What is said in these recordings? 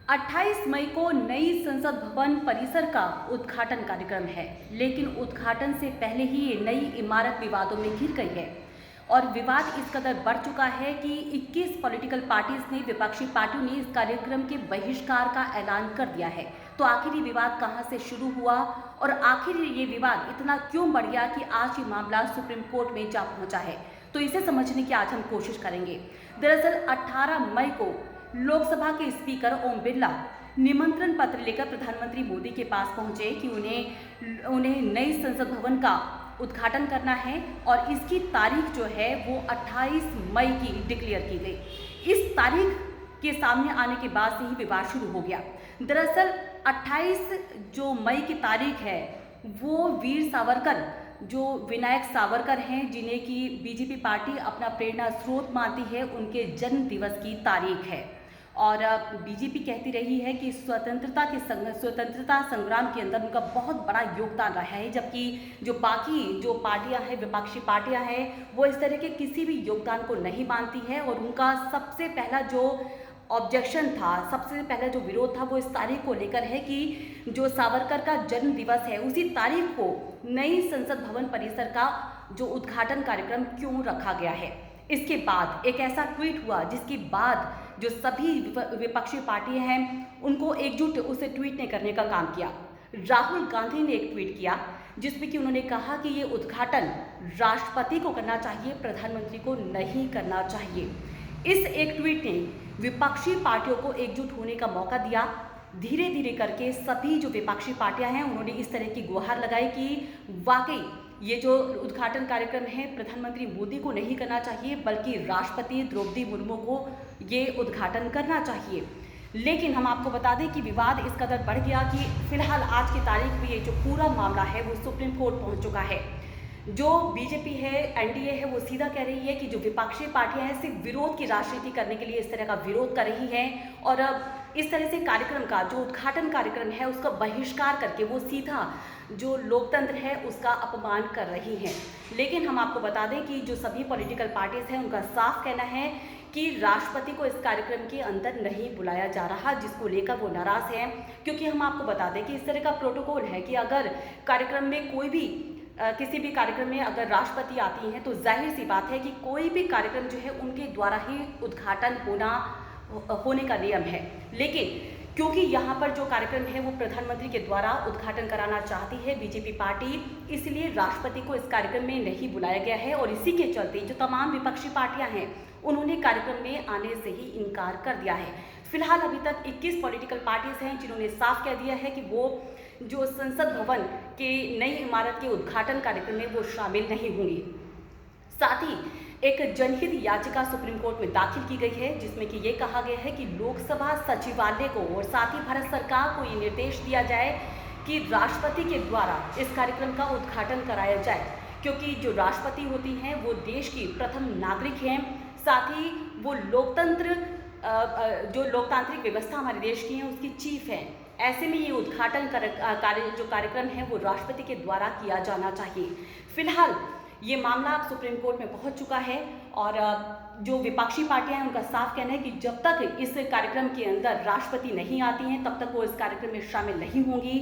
28 मई को नई संसद भवन परिसर का उद्घाटन कार्यक्रम है, लेकिन उद्घाटन से पहले ही ये नई इमारत विवादों में घिर गई है और विवाद इस कदर बढ़ चुका है कि 21 पॉलिटिकल पार्टीज ने, विपक्षी पार्टियों ने इस कार्यक्रम के बहिष्कार का ऐलान कर दिया है। तो आखिर ये विवाद कहां से शुरू हुआ और आखिर ये विवाद इतना क्यों बढ़ गया कि आज ये मामला सुप्रीम कोर्ट में जा पहुंचा है, तो इसे समझने की आज हम कोशिश करेंगे। दरअसल 18 मई को लोकसभा के स्पीकर ओम बिरला निमंत्रण पत्र लेकर प्रधानमंत्री मोदी के पास पहुंचे कि उन्हें नई संसद भवन का उद्घाटन करना है और इसकी तारीख जो है वो 28 मई की डिक्लेयर की गई। इस तारीख के सामने आने के बाद से ही विवाद शुरू हो गया। दरअसल 28 जो मई की तारीख है वो वीर सावरकर, जो विनायक सावरकर हैं, जिन्हें की बीजेपी पार्टी अपना प्रेरणा स्रोत मानती है, उनके जन्म दिवस की तारीख है। और बीजेपी कहती रही है कि स्वतंत्रता संग्राम के अंदर उनका बहुत बड़ा योगदान रहा है, जबकि जो बाकी जो पार्टियां हैं, विपक्षी पार्टियां हैं, वो इस तरह के किसी भी योगदान को नहीं मानती है। और उनका सबसे पहला जो ऑब्जेक्शन था, सबसे पहला जो विरोध था, वो इस तारीख को लेकर है कि जो सावरकर का जन्म दिवस है उसी तारीख को नई संसद भवन परिसर का जो उद्घाटन कार्यक्रम क्यों रखा गया है। इसके बाद एक ऐसा ट्वीट हुआ जिसके बाद जो सभी विपक्षी पार्टियां हैं उनको एकजुट उसे ट्वीट ने करने का काम किया। राहुल गांधी ने एक ट्वीट किया जिसमें कि उन्होंने कहा कि ये उद्घाटन राष्ट्रपति को करना चाहिए, प्रधानमंत्री को नहीं करना चाहिए। इस एक ट्वीट ने विपक्षी पार्टियों को एकजुट होने का मौका दिया। धीरे धीरे करके सभी जो विपक्षी पार्टियां हैं उन्होंने इस तरह की गुहार लगाई कि वाकई ये जो उद्घाटन कार्यक्रम है प्रधानमंत्री मोदी को नहीं करना चाहिए, बल्कि राष्ट्रपति द्रौपदी मुर्मू को ये उद्घाटन करना चाहिए। लेकिन हम आपको बता दें कि विवाद इस कदर बढ़ गया कि फिलहाल आज की तारीख में ये जो पूरा मामला है वो सुप्रीम कोर्ट पहुंच चुका है। जो बीजेपी है, एनडीए है, वो सीधा कह रही है कि जो विपक्षी पार्टियां हैं सिर्फ विरोध की राजनीति करने के लिए इस तरह का विरोध कर रही हैं और अब इस तरह से कार्यक्रम का जो उद्घाटन कार्यक्रम है उसका बहिष्कार करके वो सीधा जो लोकतंत्र है उसका अपमान कर रही हैं। लेकिन हम आपको बता दें कि जो सभी पॉलिटिकल पार्टीज हैं उनका साफ कहना है कि राष्ट्रपति को इस कार्यक्रम के अंदर नहीं बुलाया जा रहा, जिसको लेकर वो नाराज हैं। क्योंकि हम आपको बता दें कि इस तरह का प्रोटोकॉल है कि अगर कार्यक्रम में कोई भी किसी भी कार्यक्रम में अगर राष्ट्रपति आती हैं तो जाहिर सी बात है कि कोई भी कार्यक्रम जो है उनके द्वारा ही उद्घाटन होने का नियम है। लेकिन क्योंकि यहाँ पर जो कार्यक्रम है वो प्रधानमंत्री के द्वारा उद्घाटन कराना चाहती है बीजेपी पार्टी, इसलिए राष्ट्रपति को इस कार्यक्रम में नहीं बुलाया गया है। और इसी के चलते जो तमाम विपक्षी पार्टियां हैं उन्होंने कार्यक्रम में आने से ही इनकार कर दिया है। फिलहाल अभी तक 21 पॉलिटिकल पार्टीज हैं जिन्होंने साफ कह दिया है कि वो जो संसद भवन के नई इमारत के उद्घाटन कार्यक्रम में वो शामिल नहीं होंगी। साथ ही एक जनहित याचिका सुप्रीम कोर्ट में दाखिल की गई है जिसमें कि ये कहा गया है कि लोकसभा सचिवालय को और साथ ही भारत सरकार को ये निर्देश दिया जाए कि राष्ट्रपति के द्वारा इस कार्यक्रम का उद्घाटन कराया जाए, क्योंकि जो राष्ट्रपति होती हैं वो देश की प्रथम नागरिक हैं, साथ ही वो जो लोकतांत्रिक व्यवस्था हमारे देश की है उसकी चीफ है। ऐसे में ये उद्घाटन जो कार्यक्रम है वो राष्ट्रपति के द्वारा किया जाना चाहिए। फिलहाल ये मामला अब सुप्रीम कोर्ट में पहुंच चुका है और जो विपक्षी पार्टियां हैं उनका साफ कहना है कि जब तक इस कार्यक्रम के अंदर राष्ट्रपति नहीं आती हैं तब तक वो इस कार्यक्रम में शामिल नहीं होंगी।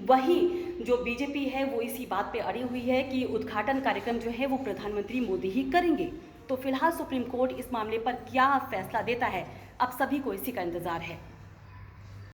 वहीं जो बीजेपी है वो इसी बात पे अड़ी हुई है कि उद्घाटन कार्यक्रम जो है वो प्रधानमंत्री मोदी ही करेंगे। तो फिलहाल सुप्रीम कोर्ट इस मामले पर क्या फैसला देता है, अब सभी को इसी का इंतजार है।